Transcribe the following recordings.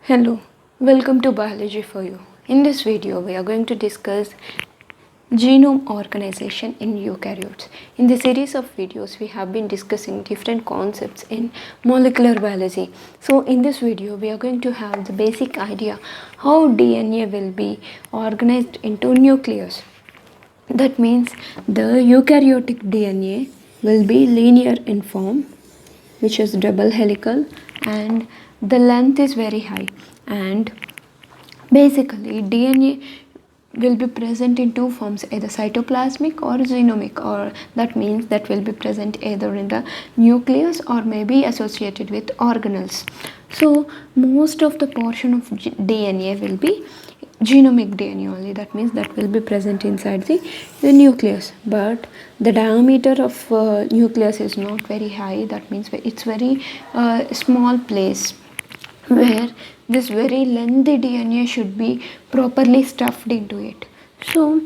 Hello, welcome to Biology for You. In this video, we are going to discuss genome organization in eukaryotes. In the series of videos, we have been discussing different concepts in molecular biology. So, in this video, we are going to have the basic idea how DNA will be organized into nucleus. That means the eukaryotic DNA will be linear in form, which is double helical, and the length is very high. And basically DNA will be present in two forms, either cytoplasmic or genomic, or that means that will be present either in the nucleus or maybe associated with organelles. So most of the portion of DNA will be genomic DNA only, that means that will be present inside the nucleus, but the diameter of nucleus is not very high, that means it's very small place where this very lengthy DNA should be properly stuffed into it. So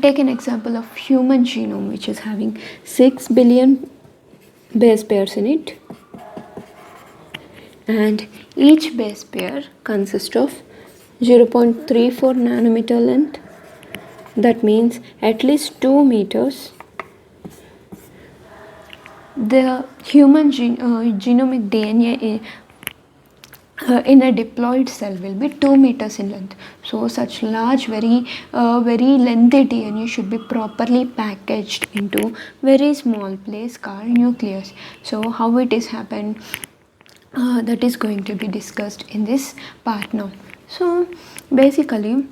take an example of human genome, which is having 6 billion base pairs in it, and each base pair consists of 0.34 nanometer length, that means at least 2 meters. The human genomic DNA in a diploid cell will be 2 meters in length. So such large, very lengthy DNA should be properly packaged into very small place called nucleus. So how it is happened, that is going to be discussed in this part now. So basically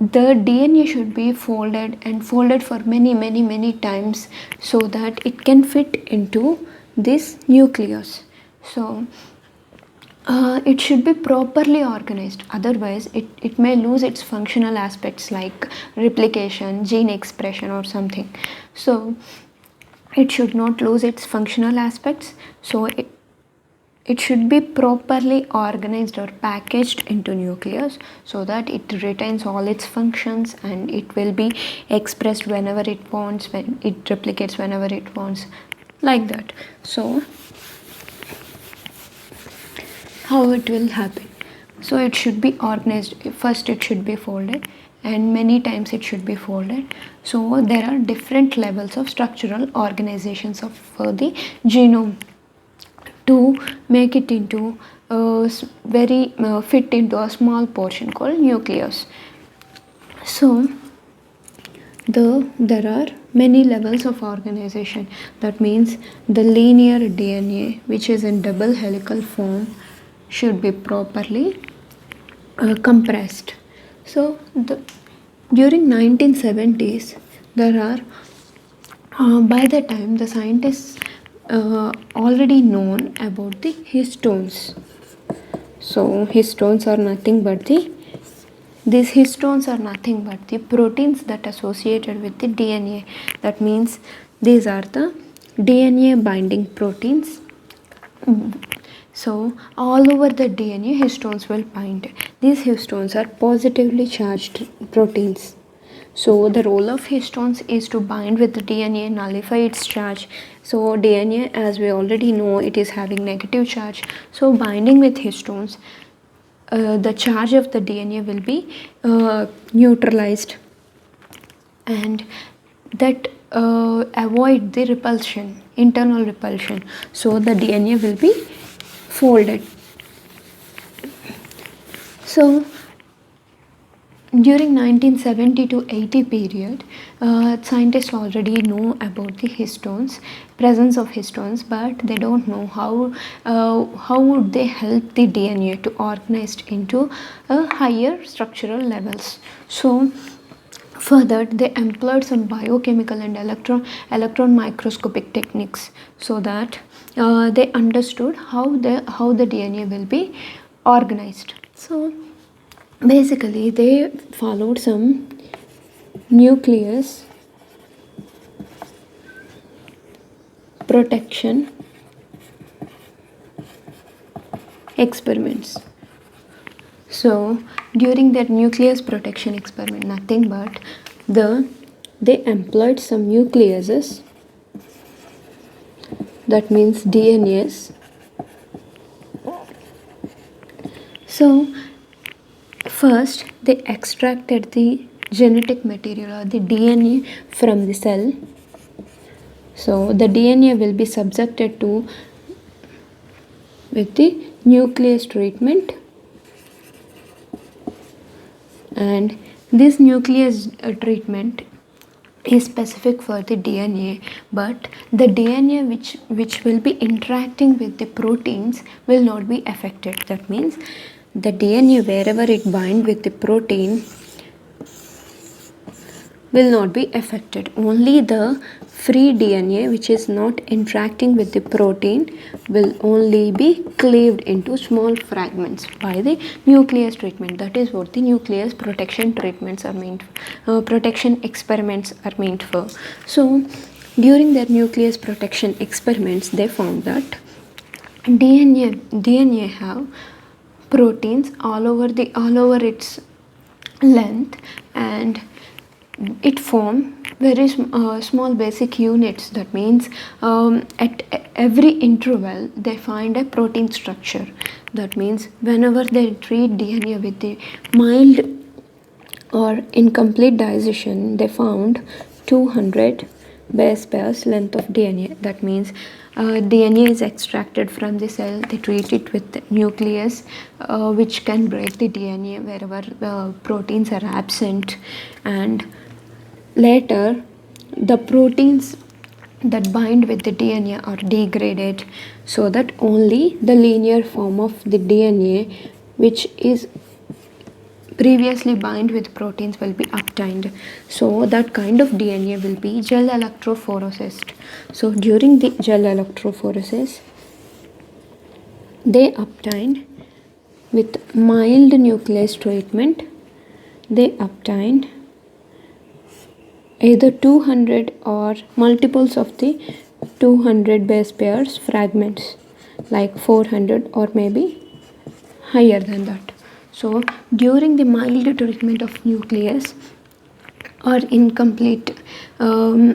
the DNA should be folded and folded for many times so that it can fit into this nucleus. So it should be properly organized, otherwise it may lose its functional aspects like replication, gene expression or something. So it should not lose its functional aspects, so it should be properly organized or packaged into nucleus so that it retains all its functions and it will be expressed whenever it wants, when it replicates whenever it wants, like that. So how it will happen? So it should be organized. First it should be folded and many times it should be folded. So there are different levels of structural organizations of the genome to make it into very fit into a small portion called nucleus. So there are many levels of organization. That means the linear DNA, which is in double helical form, should be properly compressed. So during 1970s, there are by the time the scientists already known about the histones. So histones are nothing but these histones are nothing but the proteins that associated with the DNA. That means these are the DNA binding proteins. So all over the DNA histones will bind. These histones are positively charged proteins. So the role of histones is to bind with the DNA, nullify its charge. So DNA, as we already know, it is having negative charge. So binding with histones, the charge of the DNA will be neutralized, and that avoid the repulsion, internal repulsion. So the DNA will be folded. So during 1970 to 80 period, scientists already know about the histones, presence of histones, but they don't know how would they help the DNA to organize into higher structural levels. So for that they employed some biochemical and electron microscopic techniques, so that they understood how the DNA will be organized. So basically they followed some nucleus protection experiments. So during that nucleus protection experiment, nothing but they employed some nucleuses, that means DNAs, So first they extracted the genetic material or the DNA from the cell. So the DNA will be subjected to with the nuclease treatment, and this nuclease treatment is specific for the DNA, but the DNA which will be interacting with the proteins will not be affected. That means the DNA wherever it bind with the protein will not be affected. Only the free DNA which is not interacting with the protein will only be cleaved into small fragments by the nuclease treatment. That is what the nucleus protection treatments are meant for, protection experiments are meant for. So during their nucleus protection experiments they found that DNA have proteins all over its length, and it form very small basic units. That means at every interval they find a protein structure. That means whenever they treat DNA with the mild or incomplete digestion, they found 200 base pairs length of DNA. That means DNA is extracted from the cell, they treat it with the nucleus which can break the DNA wherever proteins are absent, and later the proteins that bind with the DNA are degraded, so that only the linear form of the DNA which is previously bind with proteins will be obtained. So that kind of DNA will be gel electrophoresis. So during the gel electrophoresis they obtained with mild nuclease treatment, they obtained either 200 or multiples of the 200 base pairs fragments, like 400 or maybe higher than that. So during the mild treatment of nucleus or incomplete or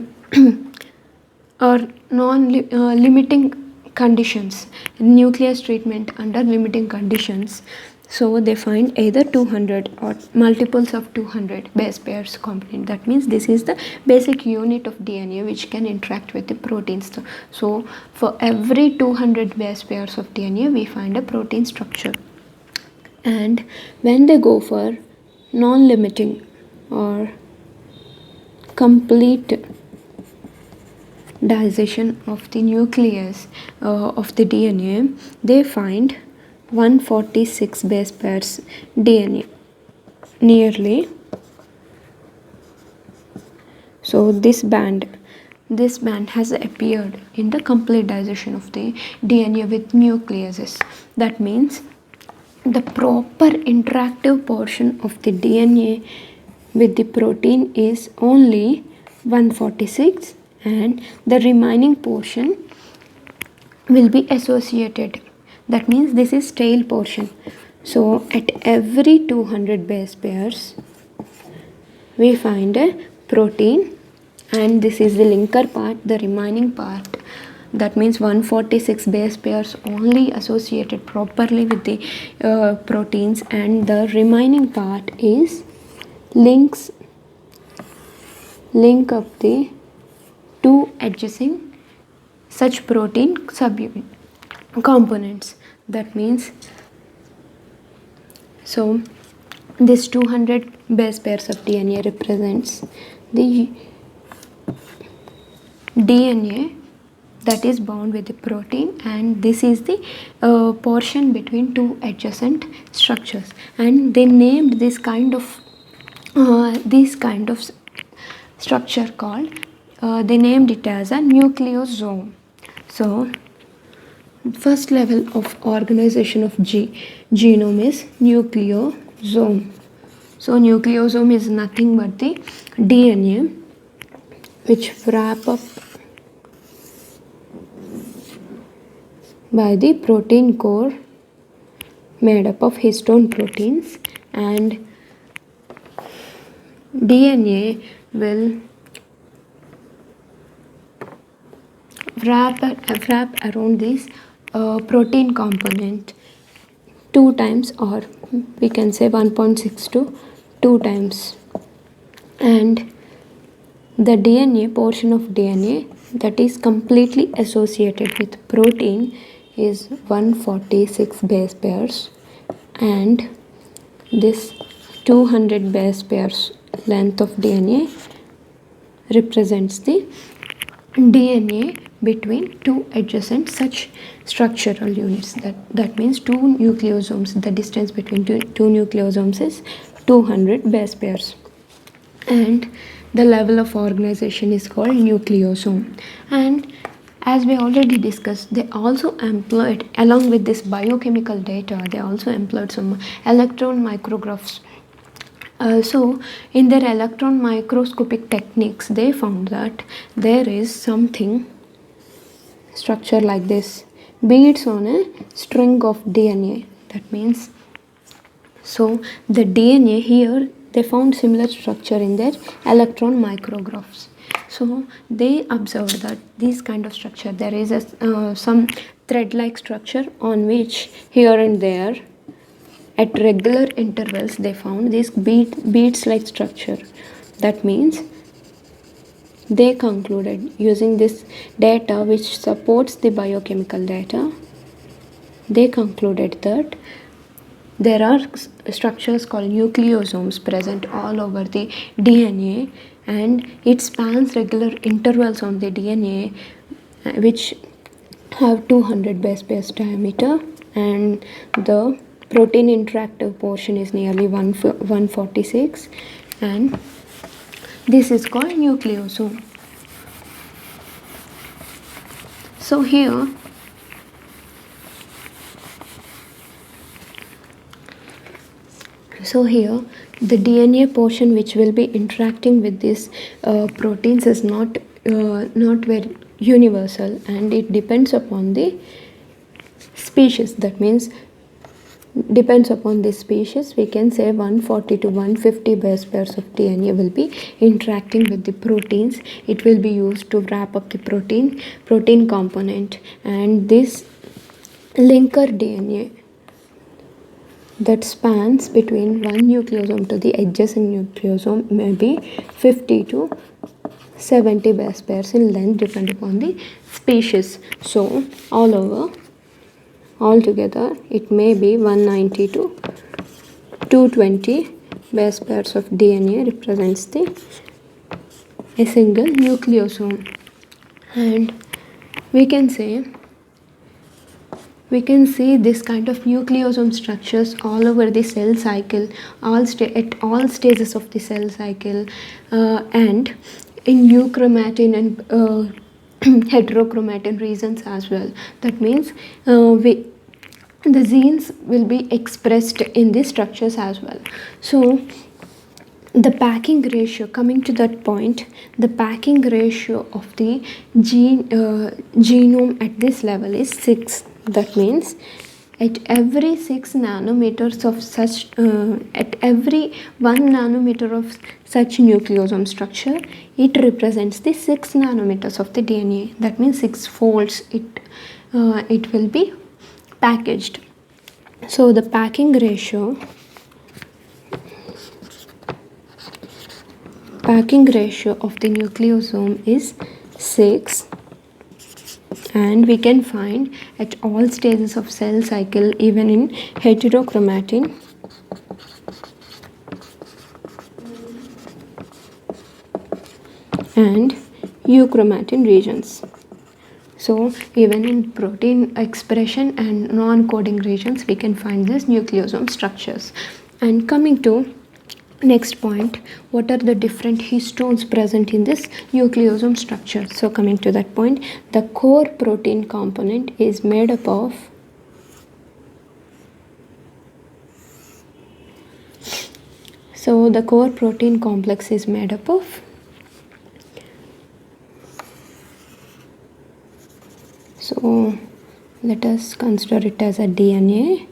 non-limiting conditions, nucleus treatment under limiting conditions, so they find either 200 or multiples of 200 base pairs component. That means this is the basic unit of DNA which can interact with the proteins. So for every 200 base pairs of DNA we find a protein structure. And when they go for non-limiting or complete digestion of the nucleus of the DNA, they find 146 base pairs DNA nearly. So this band has appeared in the complete digestion of the DNA with nucleases. That means the proper interactive portion of the DNA with the protein is only 146, and the remaining portion will be associated. That means this is tail portion. So at every 200 base pairs we find a protein, and this is the linker part, the remaining part. That means 146 base pairs only associated properly with the proteins, and the remaining part is link up the two adjacent such protein subunit components. That means, so this 200 base pairs of DNA represents the DNA that is bound with the protein, and this is the portion between two adjacent structures, and they named this kind of structure called they named it as a nucleosome. So first level of organization of genome is nucleosome. So nucleosome is nothing but the DNA which wrap up by the protein core made up of histone proteins, and DNA will wrap around this protein component 2 times, or we can say 1.6 to 2 times. And the DNA portion of DNA that is completely associated with protein is 146 base pairs, and this 200 base pairs length of DNA represents the DNA between two adjacent such structural units. That means two nucleosomes. The distance between two nucleosomes is 200 base pairs. And the level of organization is called nucleosome. And as we already discussed, they also employed, along with this biochemical data, they also employed some electron micrographs. So in their electron microscopic techniques, they found that there is something structure like this, beads on a string of DNA. That means, so the DNA here, they found similar structure in their electron micrographs. So they observed that this kind of structure, there is a some thread-like structure on which here and there at regular intervals they found this beads-like structure. That means they concluded, using this data which supports the biochemical data, they concluded that there are structures called nucleosomes present all over the DNA, and it spans regular intervals on the DNA which have 200 base pairs diameter, and the protein interactive portion is nearly 146, and this is called nucleosome. So here the DNA portion which will be interacting with these proteins is not very universal, and it depends upon the species. That means depends upon this species, we can say 140 to 150 base pairs of DNA will be interacting with the proteins. It will be used to wrap up the protein component, and this linker DNA that spans between one nucleosome to the adjacent nucleosome may be 50 to 70 base pairs in length, depending upon the species. So altogether it may be 190 to 220 base pairs of DNA represents a single nucleosome. And we can see this kind of nucleosome structures all over the cell cycle, at all stages of the cell cycle, and in euchromatin and heterochromatin regions as well. That means the genes will be expressed in these structures as well. So the packing ratio, coming to that point, the packing ratio of the genome at this level is 6. That means at every 6 nanometers of such at every 1 nanometer of such nucleosome structure, it represents the 6 nanometers of the DNA. That means 6 folds it will be packaged. So the packing ratio of the nucleosome is 6, and we can find at all stages of cell cycle, even in heterochromatin and euchromatin regions. So even in protein expression and non-coding regions, we can find these nucleosome structures. And coming to next point, what are the different histones present in this nucleosome structure? So coming to that point, the core protein component is made up of the core protein complex is made up of so let us consider it as a DNA.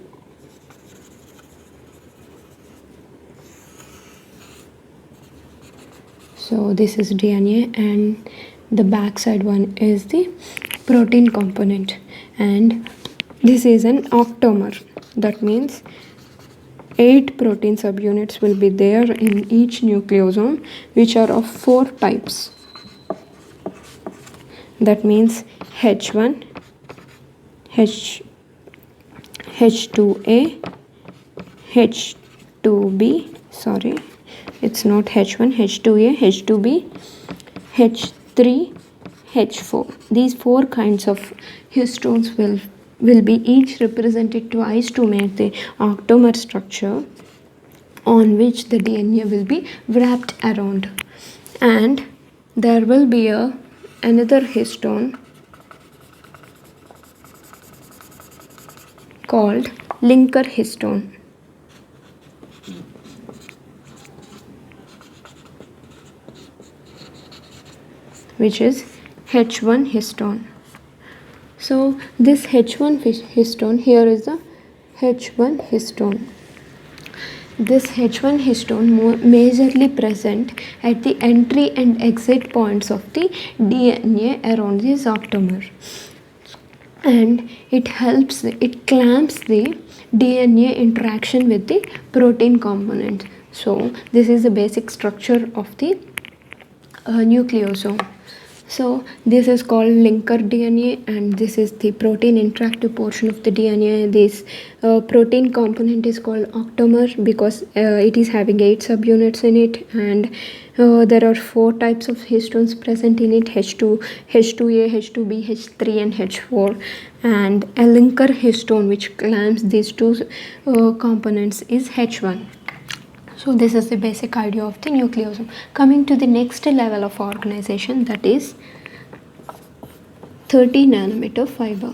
So this is DNA, and the backside one is the protein component, and this is an octamer. That means 8 protein subunits will be there in each nucleosome, which are of 4 types. That means H1, H2A, H2B, sorry, it's not H1, H2A, H2B, H3, H4. These 4 kinds of histones will be each represented twice to make the octamer structure on which the DNA will be wrapped around. And there will be another histone called linker histone, which is H1 histone. So this H1 histone, here is the H1 histone. This H1 histone majorly present at the entry and exit points of the DNA around this octamer, and it clamps the DNA interaction with the protein component. So this is the basic structure of the nucleosome. So this is called linker DNA, and this is the protein interactive portion of the DNA. This protein component is called octamer because it is having 8 subunits in it, and there are 4 types of histones present in it: H2, H2A, H2B, H3 and H4. And a linker histone which clamps these 2 components is H1. So this is the basic idea of the nucleosome. Coming to the next level of organization, that is 30 nanometer fiber.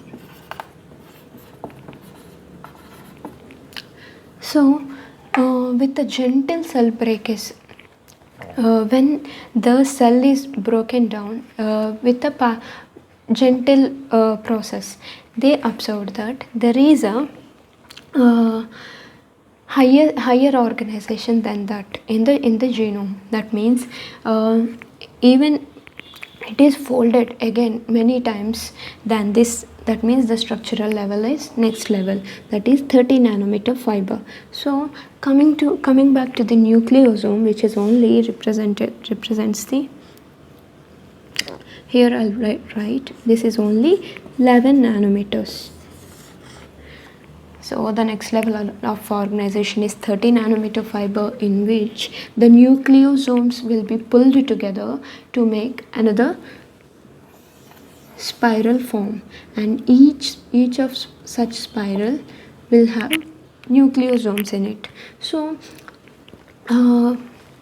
So with the gentle cell breakage, when the cell is broken down with a gentle process, they observed that there is a higher organization than that in the genome. That means even it is folded again many times than this. That means the structural level is next level, that is 30 nanometer fiber. So coming back to the nucleosome, which is only represents the, here I'll write this is only 11 nanometers. So the next level of organization is 30 nanometer fiber, in which the nucleosomes will be pulled together to make another spiral form, and each of such spiral will have nucleosomes in it. So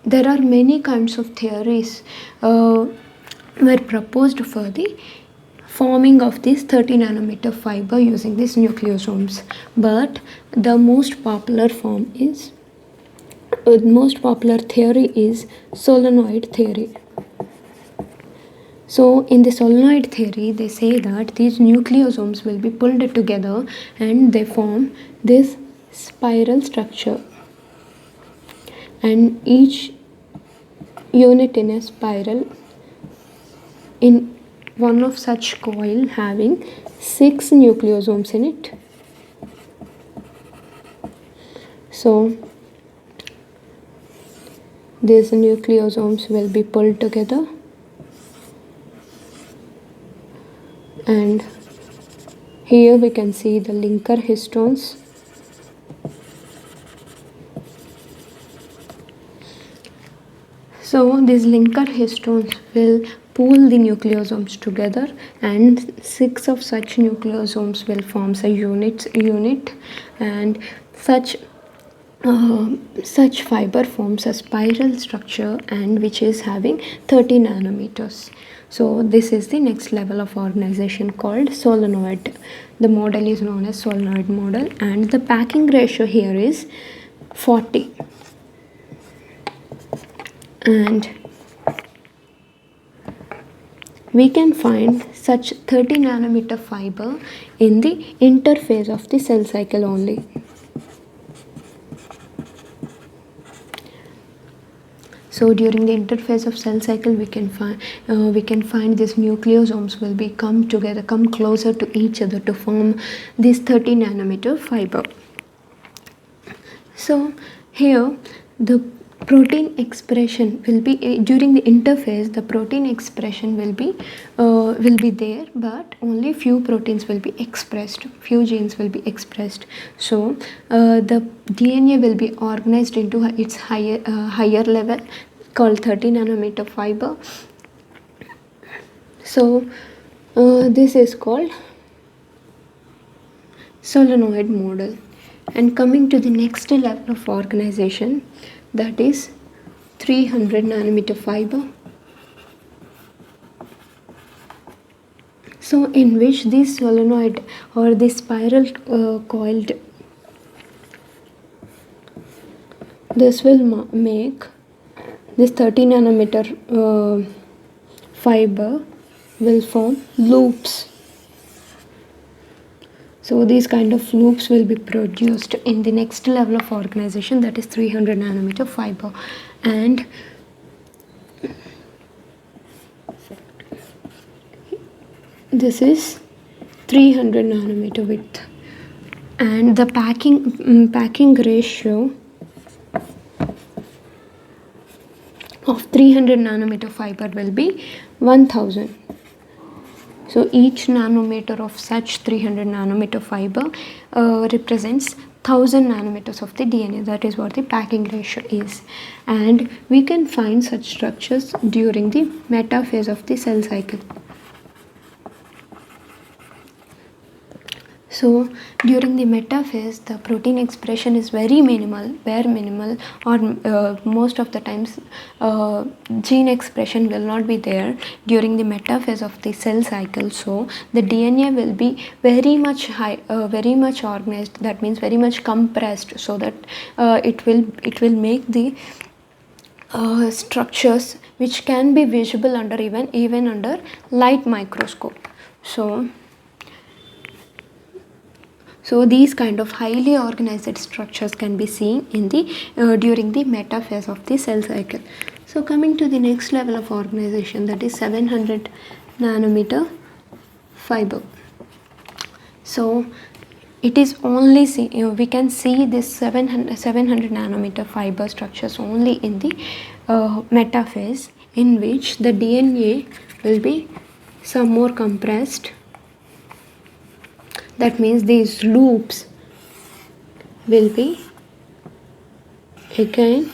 there are many kinds of theories were proposed for the forming of this 30 nanometer fiber using these nucleosomes, but the most popular theory is solenoid theory. So in the solenoid theory, they say that these nucleosomes will be pulled together and they form this spiral structure, and each unit in a spiral in one of such coil having 6 nucleosomes in it. So these nucleosomes will be pulled together, and here we can see the linker histones. So these linker histones will pull the nucleosomes together, and 6 of such nucleosomes will form a unit, and such fiber forms a spiral structure, and which is having 30 nanometers. So this is the next level of organization called solenoid. The model is known as solenoid model, and the packing ratio here is 40. And we can find such 30 nanometer fiber in the interphase of the cell cycle only. So during the interphase of cell cycle, we can find these nucleosomes will come closer to each other to form this 30 nanometer fiber. So here the protein expression will be during the interphase. The protein expression will be there, but only few proteins will be expressed, few genes will be expressed. So the DNA will be organized into its higher level called 30 nanometer fiber. So this is called solenoid model. And coming to the next level of organization, that is 300 nanometer fiber. So in which this solenoid or this spiral coiled, this will make this 30 nanometer fiber will form loops. So these kind of loops will be produced in the next level of organization, that is 300 nanometer fiber. And this is 300 nanometer width, and the packing ratio of 300 nanometer fiber will be 1000. So each nanometer of such 300 nanometer fiber represents 1000 nanometers of the DNA. That is what the packing ratio is. And we can find such structures during the metaphase of the cell cycle. So during the metaphase, the protein expression is very minimal, bare minimal, or most of the times gene expression will not be there during the metaphase of the cell cycle. So the DNA will be very much very much organized. That means very much compressed, so that it will make the structures which can be visible under even under light microscope. So these kind of highly organized structures can be seen in the during the metaphase of the cell cycle. So coming to the next level of organization, that is 700 nanometer fiber. So it is only we can see this 700 nanometer fiber structures only in the metaphase, in which the DNA will be some more compressed. That means these loops will be again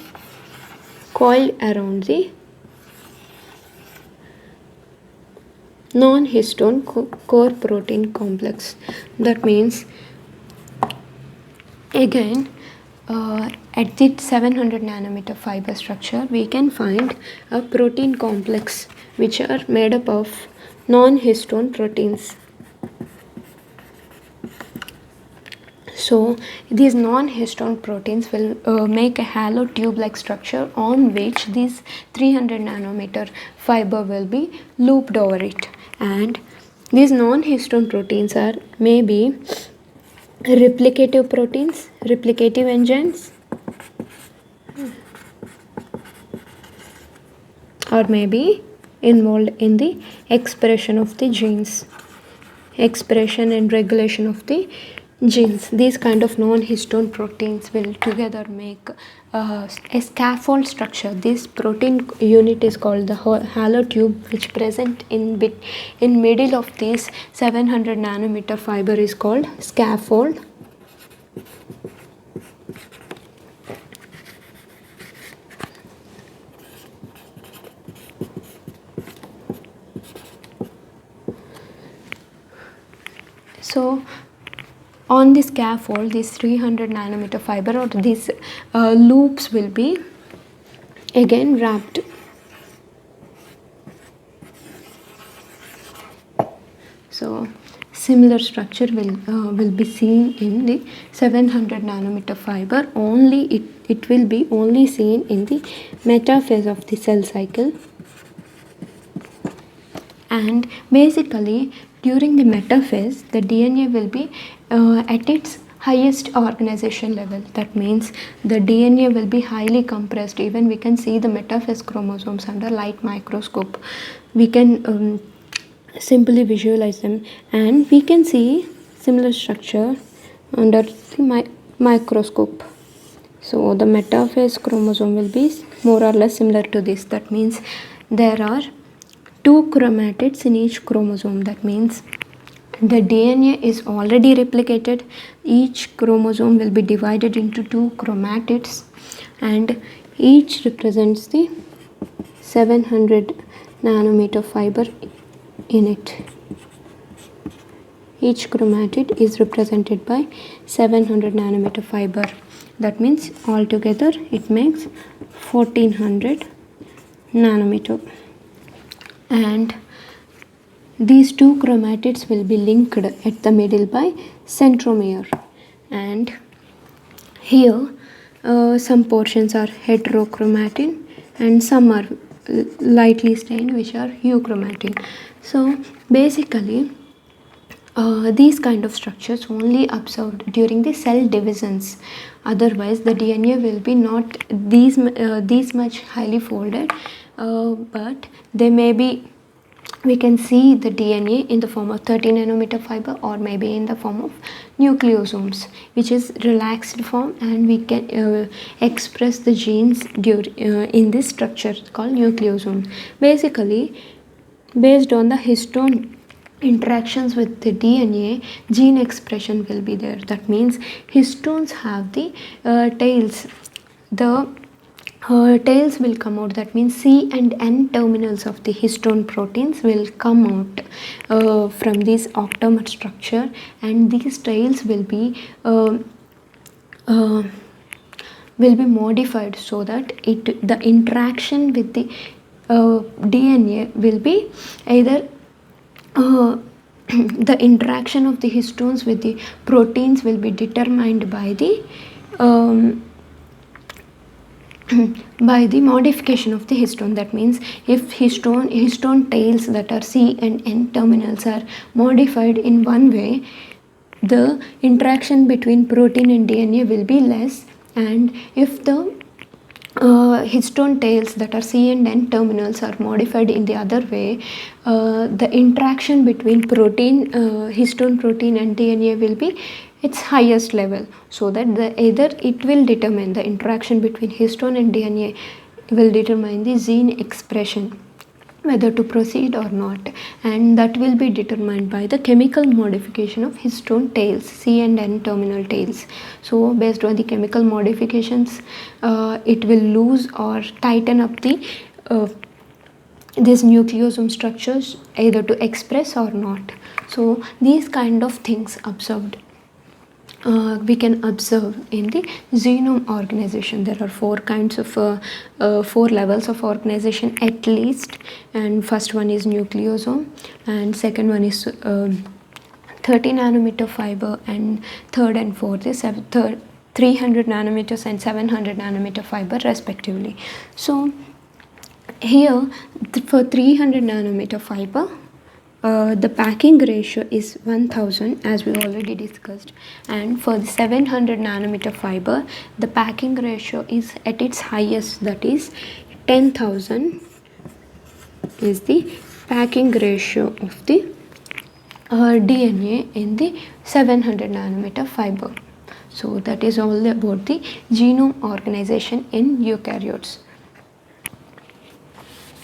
coiled around the non-histone core protein complex. That means again at the 700 nanometer fiber structure, we can find a protein complex which are made up of non-histone proteins. So these non-histone proteins will make a hollow tube-like structure on which these 300 nanometer fiber will be looped over it. And these non-histone proteins are maybe replicative proteins, replicative enzymes, or maybe involved in the expression of the genes, expression and regulation of the genes. These kind of non-histone proteins will together make a scaffold structure. This protein unit is called the hollow tube, which present in middle of this 700 nanometer fiber is called scaffold. So on the scaffold, this 300 nanometer fiber or these loops will be again wrapped. So similar structure will be seen in the 700 nanometer fiber. Only it will be only seen in the metaphase of the cell cycle. And basically during the metaphase, the DNA will be at its highest organization level. That means the DNA will be highly compressed. Even we can see the metaphase chromosomes under light microscope. We can simply visualize them, and we can see similar structure under the microscope. So the metaphase chromosome will be more or less similar to this. That means there are two chromatids in each chromosome. That means the DNA is already replicated. Each chromosome will be divided into two chromatids and each represents the 700 nanometer fiber in it. Each chromatid is represented by 700 nanometer fiber. That means altogether it makes 1400 nanometer. And these two chromatids will be linked at the middle by centromere. And here some portions are heterochromatin and some are lightly stained, which are euchromatin. So basically these kind of structures only observed during the cell divisions. Otherwise the DNA will be not these much highly folded, but they may be, we can see the DNA in the form of 30 nanometer fiber or maybe in the form of nucleosomes, which is relaxed form, and we can express the genes in this structure called nucleosome. Basically, based on the histone interactions with the DNA, gene expression will be there. That means histones have the tails. The tails will come out. That means C and N terminals of the histone proteins will come out from this octamer structure, and these tails will be modified so that the interaction with the DNA will be either the interaction of the histones with the proteins will be determined by the by the modification of the histone. That means if histone tails that are C and N terminals are modified in one way, the interaction between protein and DNA will be less, and if the histone tails that are C and N terminals are modified in the other way, the interaction between histone protein and DNA will be its highest level, so that either it will determine the interaction between histone and DNA will determine the gene expression, whether to proceed or not, and that will be determined by the chemical modification of histone tails, C and N terminal tails. So based on the chemical modifications, it will lose or tighten up the these nucleosome structures, either to express or not. So these kind of things observed we can observe in the genome organization. There are four kinds of 4 levels of organization at least, and first one is nucleosome, and second one is 30 nanometer fiber, and third and fourth is 300 nanometers and 700 nanometer fiber respectively. So here for 300 nanometer fiber, the packing ratio is 1000, as we already discussed, and for the 700 nanometer fiber the packing ratio is at its highest, that is 10,000 is the packing ratio of the DNA in the 700 nanometer fiber. So that is all about the genome organization in eukaryotes.